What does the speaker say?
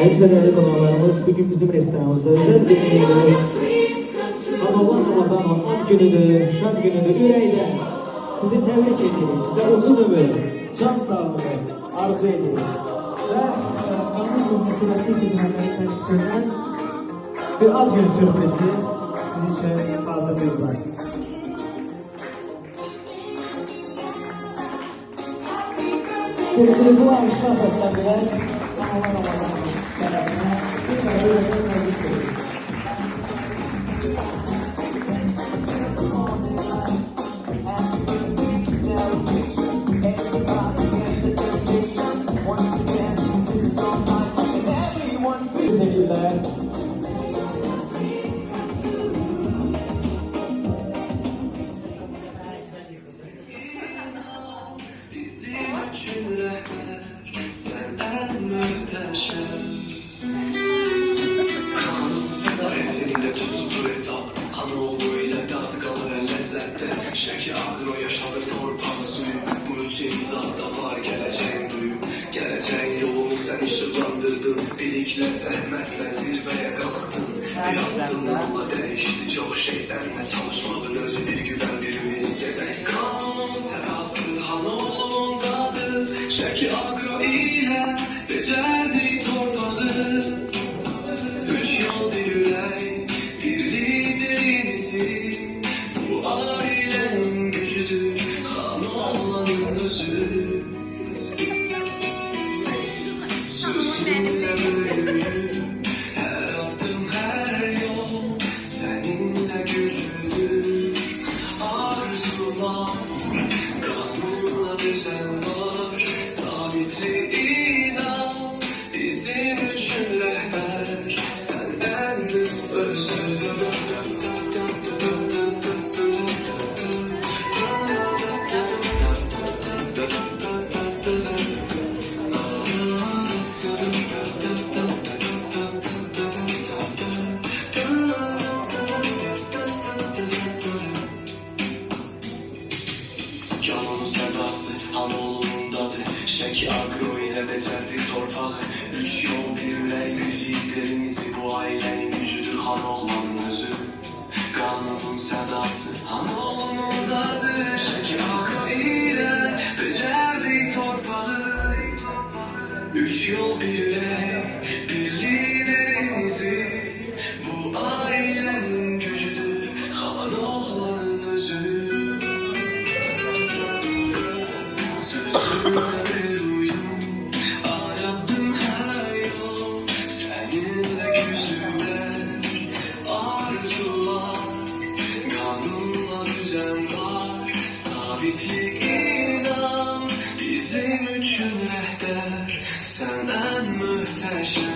Aziz ve değerli konuklarımız, bugün bizim restoranımızda özel bir günüdür. Anoğlan Ramazan'ın ad günüdür, şad günüdür, ürəkdən. Sizi təbrik edirik, sizə uzun ömür, can sağlığı arzu edirik. Və qanun müsibətli günlərinin tədbisindən bir ad günü sürprizi sizin üçün hazırlayırlar. Bu almışlar səsləndirən Anoğlan Ramazan'ın tərəfinə bir qədər təbrik edirik. Teşekkürler. Bizim için rehber, sen en muhteşem. Sayesinde tutulur hesap, Hanoğlu'yla tahtı kalır en lezzette. Şeki agro yaşadır torpağı suyu, bu üç imzada var geleceğin duyu. Geleceğin yolunu sen ışıklandırdın, birlikle zahmetle zirveye kalktın. Bir aklınla değişti çok şey, seninle çalışmadın özü bir güven bir ümit yedek. Kanun serası Hanoğlu'ndadır, Şeki agro ile becerdik torpağı. Üç yol bir yürek, bir liderinizi, bu ailenin gücüdür, Hanoğlan'ın özü. Sözünle büyüyüm, her adım her yol, seninle güldür. Arzular, kanunla düzen var, sabitli inan, bizim için rehber, senden özür. Canımın sevdası Hanoğlu'ndadır, Şeki agro ile becerdik torpağı. Üç yol bir yürek, bir liderinizi, bu ailenin gücüdür, Hanoğlan'ın özü. Kanunun sevdası Hanoğlu'ndadır, Şeki agro ile becerdik torpağı. Üç yol bir yürek, bir liderinizi, bu ailenin gücüdür, Hanoğlan'ın özü. Sözüne bir uyum, aradım her yol, seninle güzüler, arzular, kanunla düzen var, sabitlik inan, bizim için rehber, sen en muhteşem.